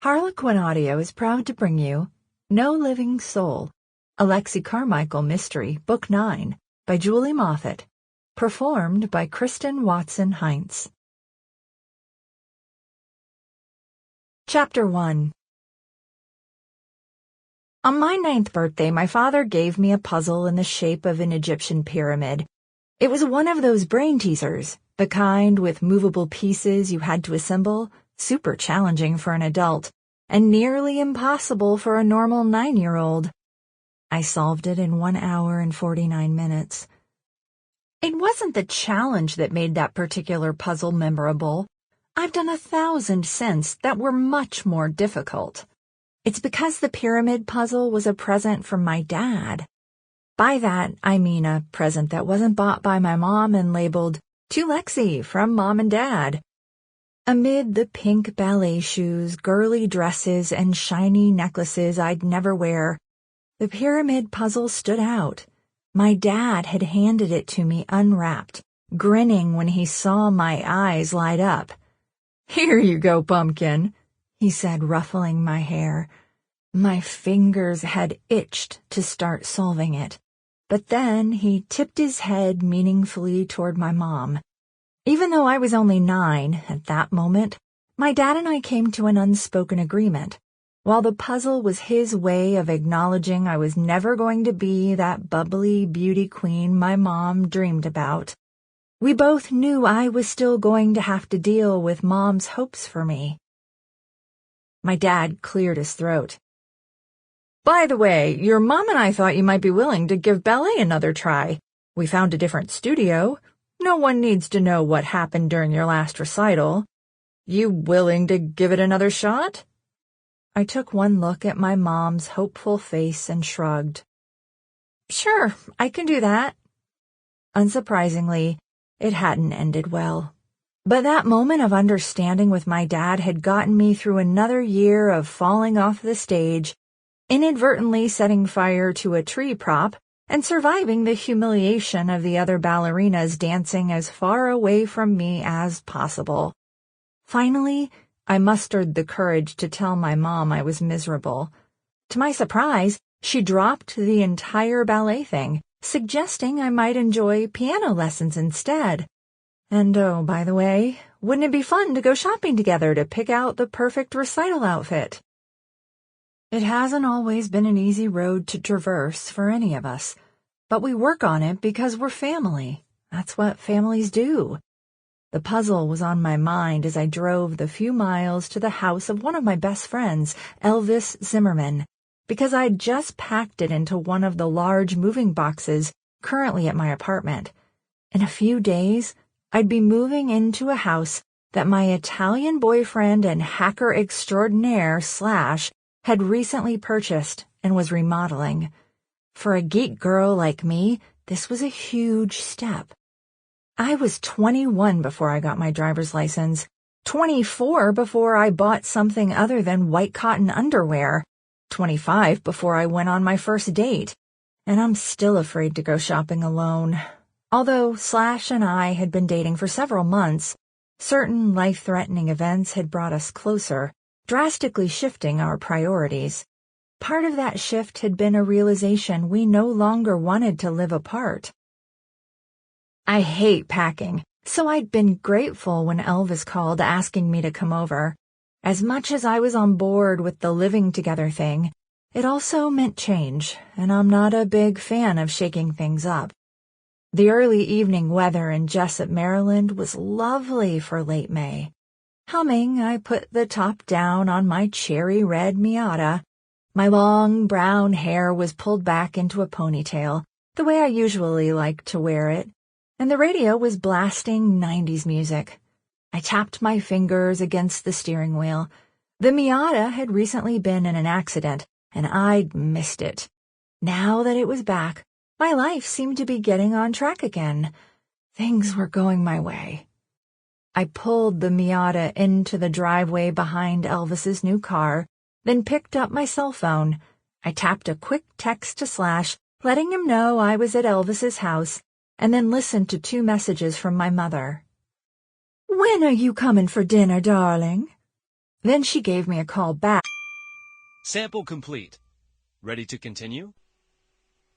Harlequin Audio is proud to bring you No Living Soul, a Lexi Carmichael mystery, Book 9, by Julie Moffett, performed by Kristin Heintz. Chapter 1. On my 9th birthday, my father gave me a puzzle in the shape of an Egyptian pyramid. It was one of those brain teasers, the kind with movable pieces you had to assemble, super challenging for an adult, and nearly impossible for a normal 9-year-old. I solved it in 1 hour and 49 minutes. It wasn't the challenge that made that particular puzzle memorable. I've done 1,000 since that were much more difficult. It's because the pyramid puzzle was a present from my dad. By that, I mean a present that wasn't bought by my mom and labeled, "To Lexi, from Mom and Dad." Amid the pink ballet shoes, girly dresses, and shiny necklaces I'd never wear, the pyramid puzzle stood out. My dad had handed it to me unwrapped, grinning when he saw my eyes light up. "Here you go, pumpkin," he said, ruffling my hair. My fingers had itched to start solving it, but then he tipped his head meaningfully toward my mom. Even though I was only 9 at that moment, my dad and I came to an unspoken agreement. While the puzzle was his way of acknowledging I was never going to be that bubbly beauty queen my mom dreamed about, we both knew I was still going to have to deal with Mom's hopes for me. My dad cleared his throat. "By the way, your mom and I thought you might be willing to give ballet another try. We found a different studio. No one needs to know what happened during your last recital. You willing to give it another shot?" I took one look at my mom's hopeful face and shrugged. "Sure, I can do that." Unsurprisingly, it hadn't ended well. But that moment of understanding with my dad had gotten me through another year of falling off the stage, inadvertently setting fire to a tree prop, and surviving the humiliation of the other ballerinas dancing as far away from me as possible. Finally, I mustered the courage to tell my mom I was miserable. To my surprise, she dropped the entire ballet thing, suggesting I might enjoy piano lessons instead. And oh, by the way, wouldn't it be fun to go shopping together to pick out the perfect recital outfit? It hasn't always been an easy road to traverse for any of us, but we work on it because we're family. That's what families do. The puzzle was on my mind as I drove the few miles to the house of one of my best friends, Elvis Zimmerman, because I'd just packed it into one of the large moving boxes currently at my apartment. In a few days, I'd be moving into a house that my Italian boyfriend and hacker extraordinaire Slash had recently purchased and was remodeling. For a geek girl like me, this was a huge step. I was 21 before I got my driver's license, 24 before I bought something other than white cotton underwear, 25 before I went on my first date, and I'm still afraid to go shopping alone. Although Slash and I had been dating for several months, certain life-threatening events had brought us closer, drastically shifting our priorities. Part of that shift had been a realization we no longer wanted to live apart. I hate packing, so I'd been grateful when Elvis called asking me to come over. As much as I was on board with the living together thing, it also meant change, and I'm not a big fan of shaking things up. The early evening weather in Jessup, Maryland was lovely for late May. Humming, I put the top down on my cherry red Miata. My long brown hair was pulled back into a ponytail, the way I usually like to wear it, and the radio was blasting 90s music. I tapped my fingers against the steering wheel. The Miata had recently been in an accident, and I'd missed it. Now that it was back, my life seemed to be getting on track again. Things were going my way. I pulled the Miata into the driveway behind Elvis's new car, then picked up my cell phone. I tapped a quick text to Slash, letting him know I was at Elvis's house, and then listened to 2 messages from my mother. "When are you coming for dinner, darling?" Then she gave me a call back. Sample complete. Ready to continue?